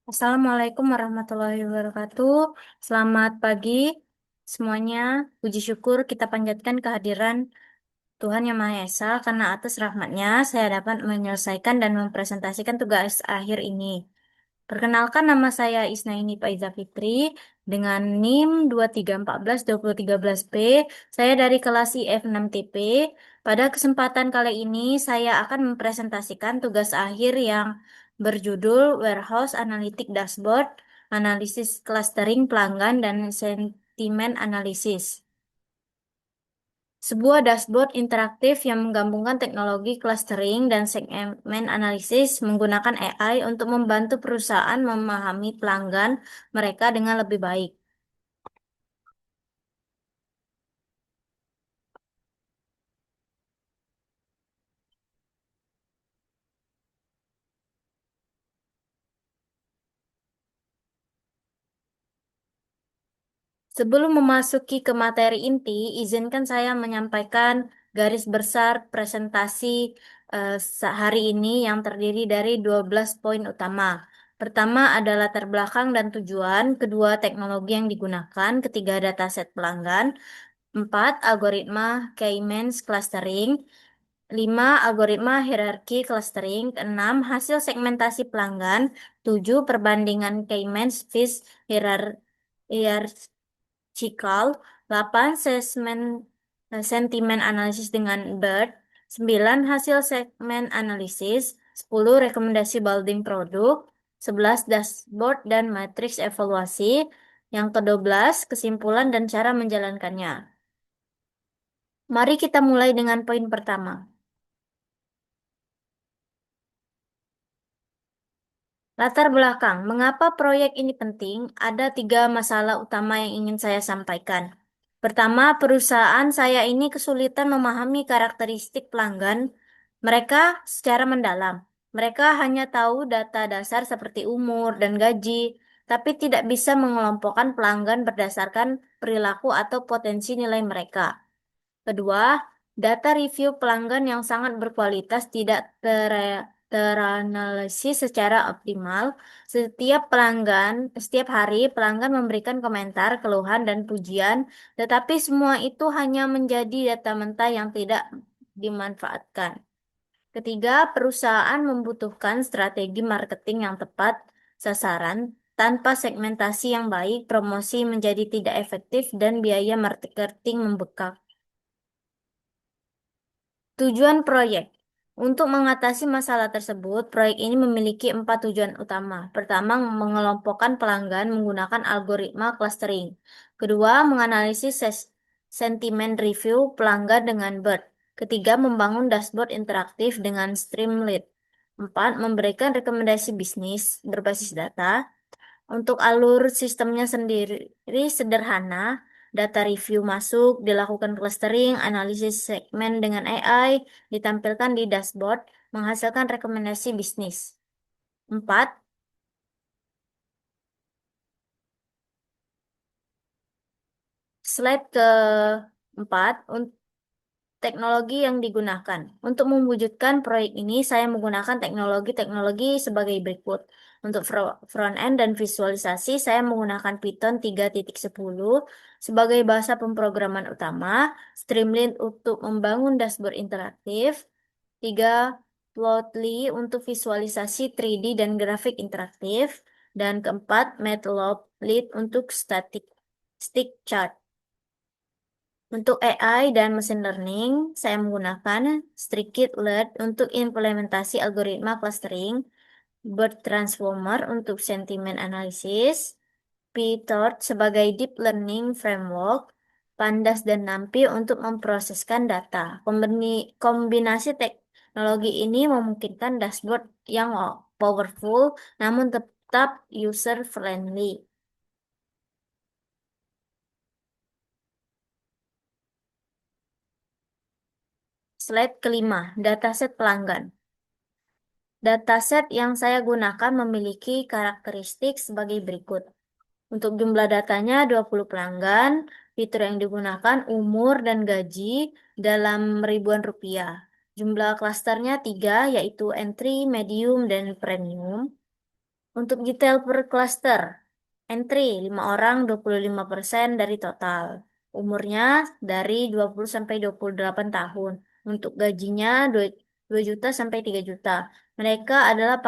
Assalamualaikum warahmatullahi wabarakatuh. Selamat pagi semuanya. Puji syukur kita panjatkan kehadiran Tuhan Yang Maha Esa karena atas rahmatnya saya dapat menyelesaikan dan mempresentasikan tugas akhir ini. Perkenalkan nama saya Isnaini Faiza Fitri dengan NIM 23142013B. Saya dari kelas IF6TP. Pada kesempatan kali ini saya akan mempresentasikan tugas akhir yang berjudul Warehouse Analytic Dashboard, Analisis Clustering Pelanggan dan Sentimen Analisis. Sebuah dashboard interaktif yang menggabungkan teknologi clustering dan segmen analisis menggunakan AI untuk membantu perusahaan memahami pelanggan mereka dengan lebih baik. Sebelum memasuki ke materi inti, izinkan saya menyampaikan garis besar presentasi hari ini yang terdiri dari 12 poin utama. Pertama adalah latar belakang dan tujuan, kedua teknologi yang digunakan, ketiga dataset pelanggan, 4. Algoritma K-means clustering. 5. Algoritma hierarki clustering. 6. Hasil segmentasi pelanggan. 7. Perbandingan K-means Fish hierarchical. 8. Sentimen analisis dengan BERT. 9. Hasil segmen analisis. 10. Rekomendasi building produk. 11. Dashboard dan matriks evaluasi. Yang ke-12, kesimpulan dan cara menjalankannya. Mari kita mulai dengan poin pertama. Latar belakang, mengapa proyek ini penting? Ada tiga masalah utama yang ingin saya sampaikan. Pertama, perusahaan saya ini kesulitan memahami karakteristik pelanggan mereka secara mendalam. Mereka hanya tahu data dasar seperti umur dan gaji, tapi tidak bisa mengelompokkan pelanggan berdasarkan perilaku atau potensi nilai mereka. Kedua, data review pelanggan yang sangat berkualitas tidak teranalisis secara optimal. Setiap hari pelanggan memberikan komentar, keluhan, dan pujian, tetapi semua itu hanya menjadi data mentah yang tidak dimanfaatkan. Ketiga, perusahaan membutuhkan strategi marketing yang tepat sasaran. Tanpa segmentasi yang baik, promosi menjadi tidak efektif dan biaya marketing membengkak. Tujuan proyek. Untuk mengatasi masalah tersebut, proyek ini memiliki 4 tujuan utama. Pertama, mengelompokkan pelanggan menggunakan algoritma clustering. Kedua, menganalisis sentimen review pelanggan dengan BERT. Ketiga, membangun dashboard interaktif dengan Streamlit. 4. Memberikan rekomendasi bisnis berbasis data. Untuk alur sistemnya sendiri sederhana, data review masuk, dilakukan clustering, analisis segmen dengan AI, ditampilkan di dashboard, menghasilkan rekomendasi bisnis. 4. Slide keempat, teknologi yang digunakan. Untuk mewujudkan proyek ini, saya menggunakan teknologi-teknologi sebagai berikut. Untuk front-end dan visualisasi, saya menggunakan Python 3.10 sebagai bahasa pemrograman utama, Streamlit untuk membangun dashboard interaktif, 3. Plotly untuk visualisasi 3D dan grafik interaktif, dan keempat, Matplotlib untuk stick chart. Untuk AI dan mesin learning, saya menggunakan Scikit-learn untuk implementasi algoritma clustering, BERT Transformer untuk sentimen analisis, PyTorch sebagai deep learning framework, Pandas dan NumPy untuk memproseskan data. Kombinasi teknologi ini memungkinkan dashboard yang powerful namun tetap user-friendly. Slide kelima, dataset pelanggan. Dataset yang saya gunakan memiliki karakteristik sebagai berikut. Untuk jumlah datanya 20 pelanggan, fitur yang digunakan umur dan gaji dalam ribuan rupiah. Jumlah klasternya 3, yaitu entry, medium, dan premium. Untuk detail per cluster, entry 5 orang 25% dari total. Umurnya dari 20 sampai 28 tahun. Untuk gajinya 2 juta sampai 3 juta. Mereka adalah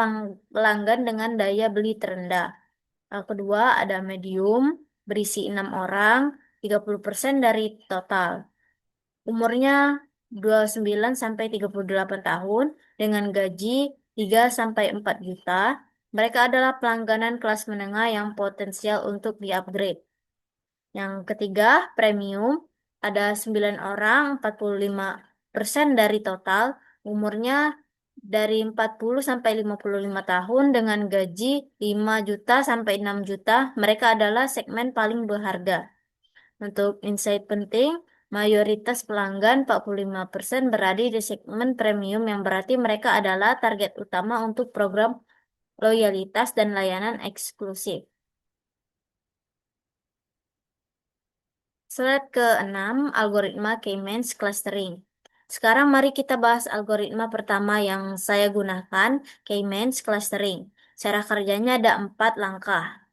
pelanggan dengan daya beli terendah. Kedua ada medium, berisi 6 orang, 30% dari total. Umurnya 29 sampai 38 tahun dengan gaji 3 sampai 4 juta. Mereka adalah pelangganan kelas menengah yang potensial untuk di-upgrade. Yang ketiga, premium, ada 9 orang, 45% dari total. Umurnya dari 40 sampai 55 tahun dengan gaji 5 juta sampai 6 juta. Mereka adalah segmen paling berharga. Untuk insight penting, mayoritas pelanggan 45% berada di segmen premium yang berarti mereka adalah target utama untuk program loyalitas dan layanan eksklusif. Slide ke-6, algoritma K-means clustering. Sekarang mari kita bahas algoritma pertama yang saya gunakan, K-means clustering. Cara kerjanya ada 4 langkah.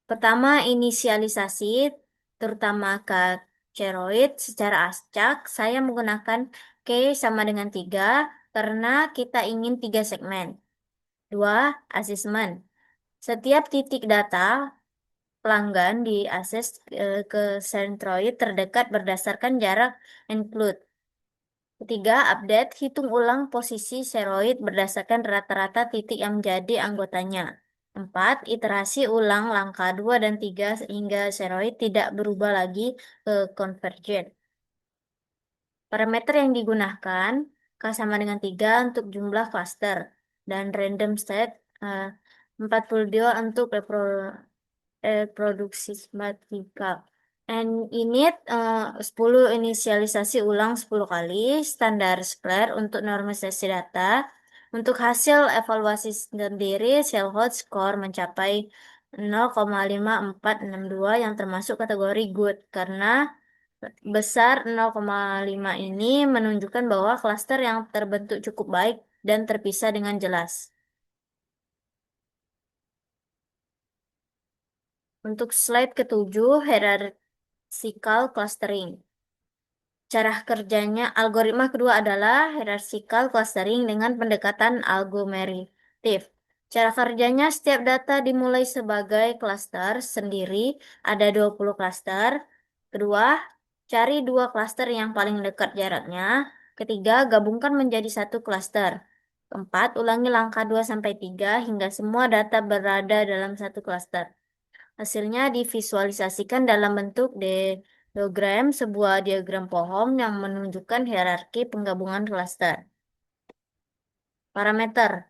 Pertama, inisialisasi, terutama ke ceroid secara acak. Saya menggunakan K sama dengan 3 karena kita ingin 3 segmen. 2, assessment. Setiap titik data pelanggan diakses ke centroid terdekat berdasarkan jarak include. Ketiga, update, hitung ulang posisi seroid berdasarkan rata-rata titik yang menjadi anggotanya. 4, iterasi ulang langkah 2 dan 3 sehingga seroid tidak berubah lagi ke convergent. Parameter yang digunakan K sama dengan 3 untuk jumlah cluster dan random set 42 untuk reproduksi matematika. And init 10 inisialisasi ulang 10 kali, standar square untuk normalisasi data. Untuk hasil evaluasi sendiri, Shellhot score mencapai 0,5462 yang termasuk kategori good karena besar 0,5 ini menunjukkan bahwa klaster yang terbentuk cukup baik dan terpisah dengan jelas. Untuk slide ke-7, hierarchical clustering. Cara kerjanya, algoritma kedua adalah hierarchical clustering dengan pendekatan algomeritif. Cara kerjanya, setiap data dimulai sebagai cluster sendiri, ada 20 cluster. Kedua, cari 2 cluster yang paling dekat jaraknya. Ketiga, gabungkan menjadi satu cluster. Keempat, ulangi langkah 2-3 hingga semua data berada dalam satu cluster. Hasilnya divisualisasikan dalam bentuk diagram, sebuah diagram pohon yang menunjukkan hierarki penggabungan klaster. Parameter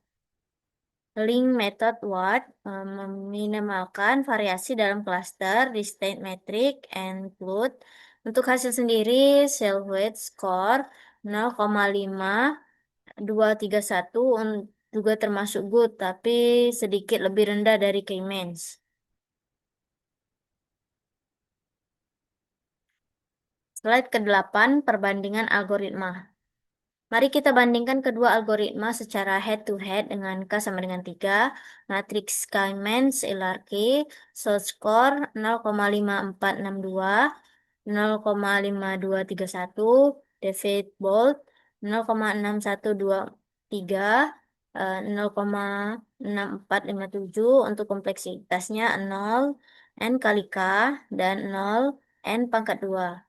link method what meminimalkan variasi dalam klaster di state metric include. Untuk hasil sendiri, Shellhut score 0,5231 juga termasuk good, tapi sedikit lebih rendah dari K-means. Slide ke-8, perbandingan algoritma. Mari kita bandingkan kedua algoritma secara head-to-head dengan K sama dengan 3. Matrix K-means LRK, Short score 0,5462, 0,5231, David Bolt 0,6123, 0,6457, untuk kompleksitasnya 0, N kali K, dan 0, N pangkat 2.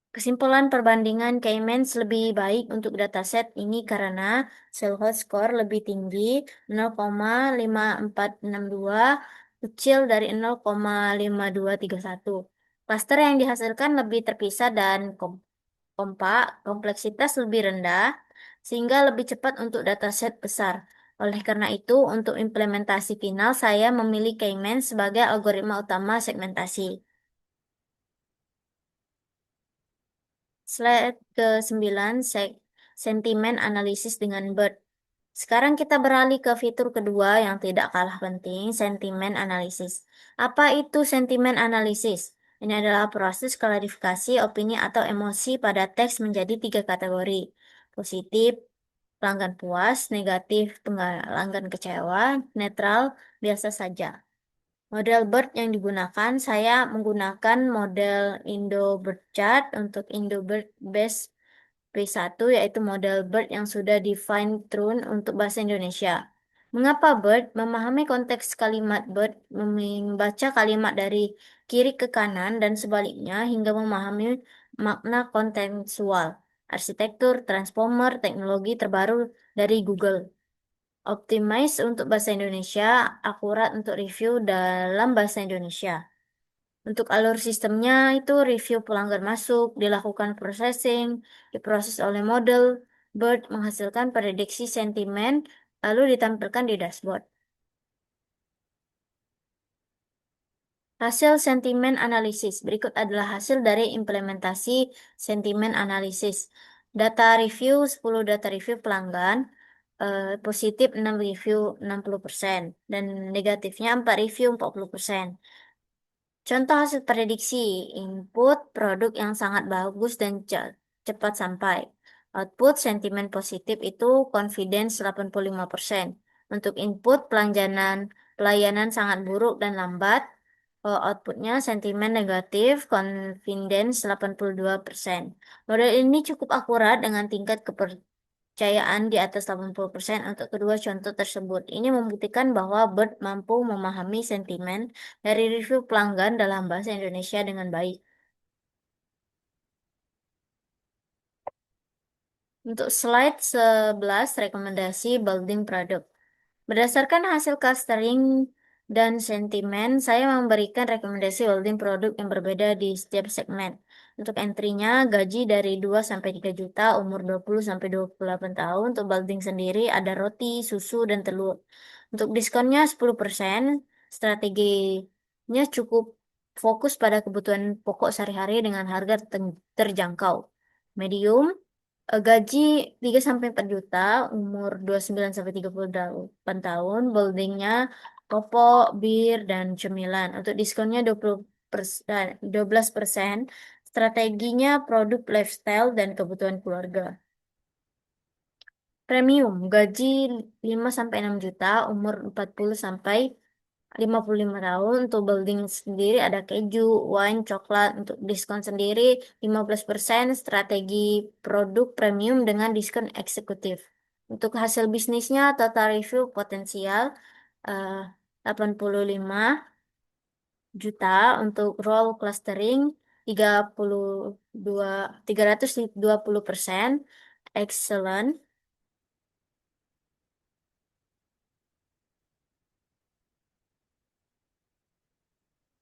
Kesimpulan perbandingan K-means lebih baik untuk dataset ini karena Shellhut score lebih tinggi 0,5462 kecil dari 0,5231. Cluster yang dihasilkan lebih terpisah dan kompak, kompleksitas lebih rendah, sehingga lebih cepat untuk dataset besar. Oleh karena itu, untuk implementasi final, saya memilih K-means sebagai algoritma utama segmentasi. Slide ke-9, sentimen analisis dengan BERT. Sekarang kita beralih ke fitur kedua yang tidak kalah penting, sentimen analisis. Apa itu sentimen analisis? Ini adalah proses klarifikasi opini atau emosi pada teks menjadi 3 kategori. Positif, Pelanggan puas, negatif, pelanggan kecewa, netral, biasa saja. Model BERT yang digunakan, saya menggunakan model Indo-BERT Chart untuk Indo-BERT Base P1, yaitu model BERT yang sudah define tune untuk bahasa Indonesia. Mengapa BERT? Memahami konteks kalimat BERT, membaca kalimat dari kiri ke kanan dan sebaliknya hingga memahami makna kontekstual, arsitektur, transformer, teknologi terbaru dari Google. Optimize untuk bahasa Indonesia, akurat untuk review dalam bahasa Indonesia. Untuk alur sistemnya itu review pelanggan masuk, dilakukan processing, diproses oleh model, BERT menghasilkan prediksi sentimen, lalu ditampilkan di dashboard. Hasil sentimen analisis. Berikut adalah hasil dari implementasi sentimen analisis. Data review, 10 data review pelanggan, positif 6 review 60%, dan negatifnya 4 review 40%. Contoh hasil prediksi, input produk yang sangat bagus dan cepat sampai. Output sentimen positif itu confidence 85%. Untuk input pelayanan sangat buruk dan lambat. Outputnya sentimen negatif, confidence 82%. Model ini cukup akurat dengan tingkat kepercayaan di atas 80% untuk kedua contoh tersebut. Ini membuktikan bahwa BERT mampu memahami sentimen dari review pelanggan dalam bahasa Indonesia dengan baik. Untuk slide 11, rekomendasi building product. Berdasarkan hasil clustering dan sentimen, saya memberikan rekomendasi building produk yang berbeda di setiap segmen. Untuk entry-nya, gaji dari 2 sampai 3 juta, umur 20 sampai 28 tahun. Untuk building sendiri, ada roti, susu, dan telur. Untuk diskonnya 10%, strateginya cukup fokus pada kebutuhan pokok sehari-hari dengan harga terjangkau. Medium, gaji 3 sampai 4 juta, umur 29 sampai 38 tahun, boldingnya rokok, bir, dan cemilan. Untuk diskonnya 20%, 12%, strateginya produk lifestyle dan kebutuhan keluarga. Premium, gaji 5 sampai 6 juta, umur 40 sampai 55 tahun. Untuk building sendiri ada keju, wine, coklat. Untuk diskon sendiri 15%, strategi produk premium dengan diskon eksekutif. Untuk hasil bisnisnya total review potensial eh, 85 juta. Untuk role clustering 32 320%, excellent.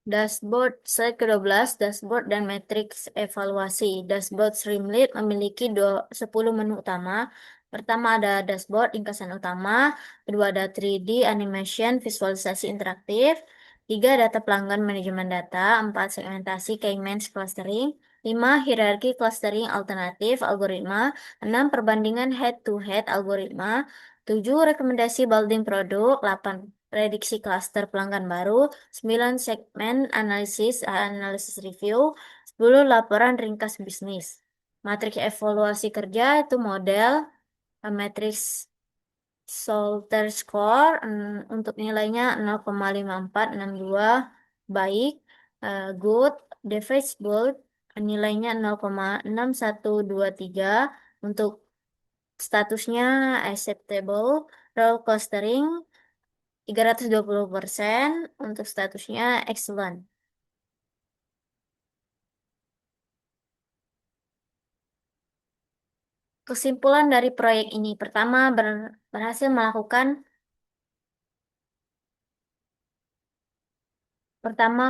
Dashboard slide ke-12, dashboard dan matriks evaluasi. Dashboard Streamlit memiliki 10 menu utama. Pertama ada dashboard ringkasan utama, kedua ada 3D animation visualisasi interaktif, tiga data pelanggan manajemen data, empat segmentasi key means clustering, lima hierarki clustering alternatif algoritma, enam perbandingan head to head algoritma, tujuh rekomendasi building produk, 8 prediksi cluster pelanggan baru, 9 segmen analisis review, 10 laporan ringkas bisnis. Matriks evaluasi kerja itu model, matriks Salter Score untuk nilainya 0,5462 baik, good, Defaceable nilainya 0,6123 untuk statusnya acceptable, roll clustering 320% untuk statusnya excellent. Kesimpulan dari proyek ini, pertama berhasil melakukan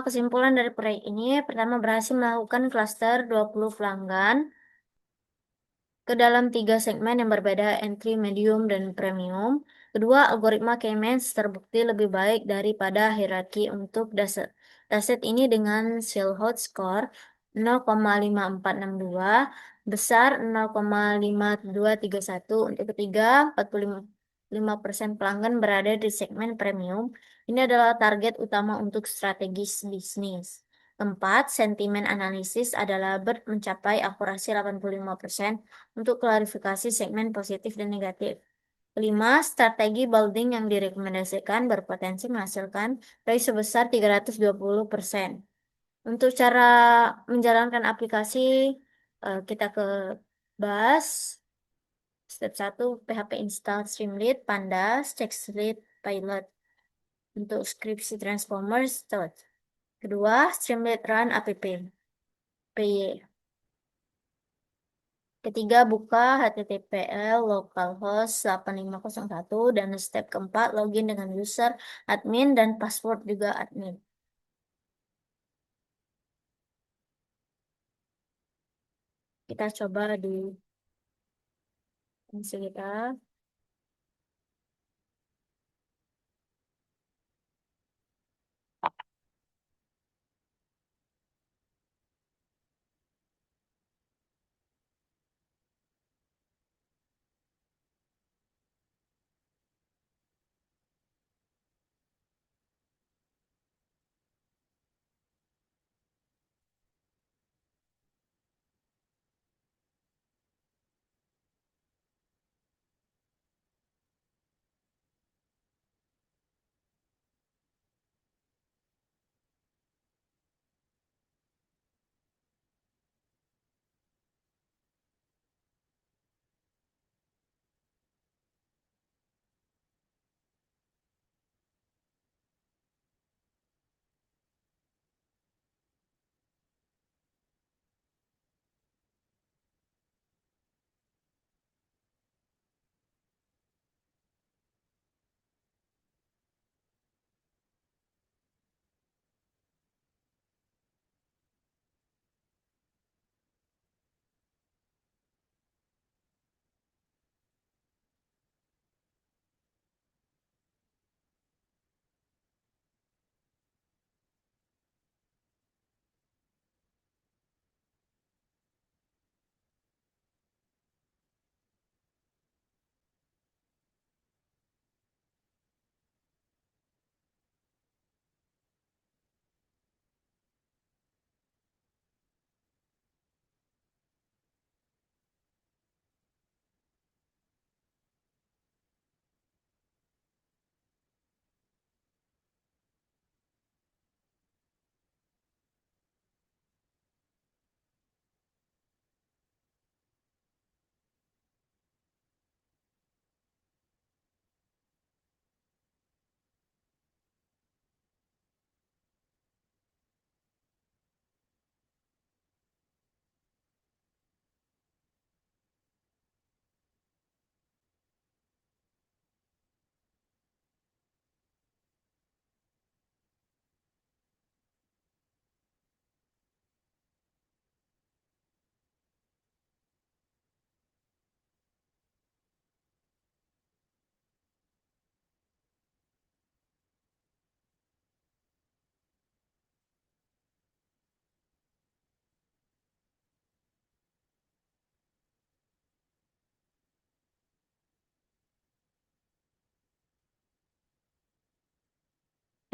kesimpulan dari proyek ini, pertama berhasil melakukan klaster 20 pelanggan ke dalam tiga segmen yang berbeda, entry, medium, dan premium. Kedua, algoritma K-means terbukti lebih baik daripada hierarki untuk dataset ini dengan Silhouette score 0,5462, besar 0,5231. Untuk ketiga, 45% pelanggan berada di segmen premium. Ini adalah target utama untuk strategis bisnis. Keempat, sentimen analisis adalah mencapai akurasi 85% untuk klarifikasi segmen positif dan negatif. Kelima, strategi bolding yang direkomendasikan berpotensi menghasilkan ROI sebesar 320%. Untuk cara menjalankan aplikasi, kita ke BAS. Step 1, PHP install Streamlit, Pandas, TextLit, Pilot. Untuk skripsi Transformers, start. Kedua, Streamlit Run app, PY. Ketiga, buka HTTPL localhost 8501 dan step keempat, login dengan user, admin, dan password juga admin. Kita coba di PC kita.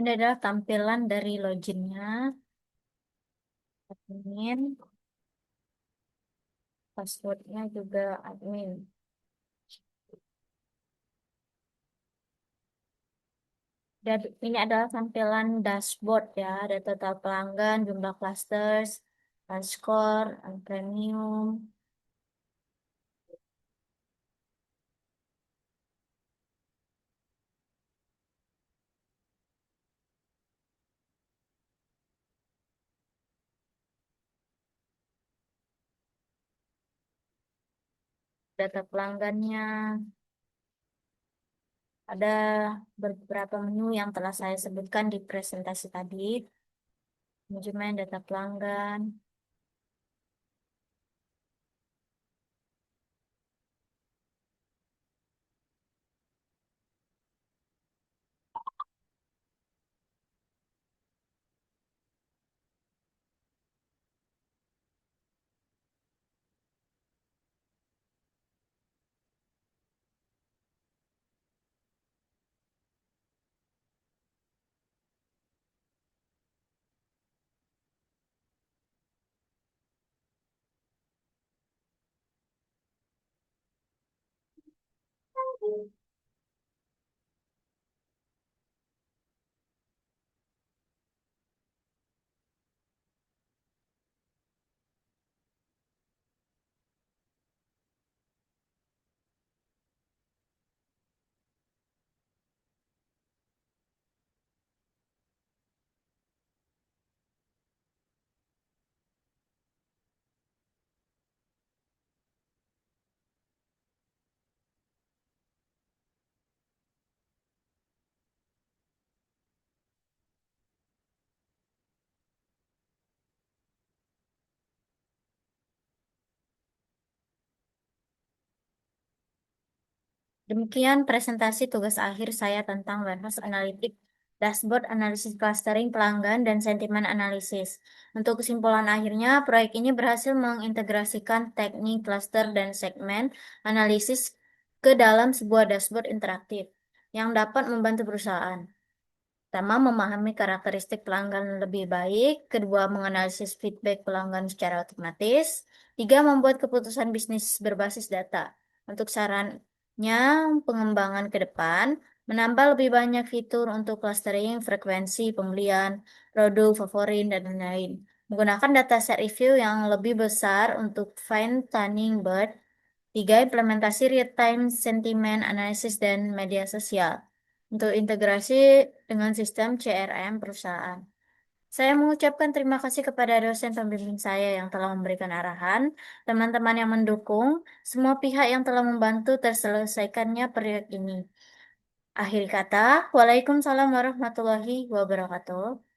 Ini adalah tampilan dari loginnya. Admin, passwordnya juga admin. Dan ini adalah tampilan dashboard ya, ada total pelanggan, jumlah clusters, skor, premium, data pelanggannya. Ada beberapa menu yang telah saya sebutkan di presentasi tadi. Manajemen data pelanggan. Demikian presentasi tugas akhir saya tentang warehouse analytics, dashboard analisis clustering pelanggan, dan sentimen analisis. Untuk kesimpulan akhirnya, proyek ini berhasil mengintegrasikan teknik cluster dan segmen analisis ke dalam sebuah dashboard interaktif yang dapat membantu perusahaan. Pertama, memahami karakteristik pelanggan lebih baik. Kedua, menganalisis feedback pelanggan secara otomatis. Tiga, membuat keputusan bisnis berbasis data. Untuk sarannya, pengembangan ke depan, menambah lebih banyak fitur untuk clustering, frekuensi pembelian, produk favorit, dan lain-lain. Menggunakan dataset review yang lebih besar untuk fine-tuning bird. Tiga, implementasi real-time sentiment analysis dan media sosial untuk integrasi dengan sistem CRM perusahaan. Saya mengucapkan terima kasih kepada dosen pembimbing saya yang telah memberikan arahan, teman-teman yang mendukung, semua pihak yang telah membantu terselesaikannya proyek ini. Akhir kata, Waalaikumsalam warahmatullahi wabarakatuh.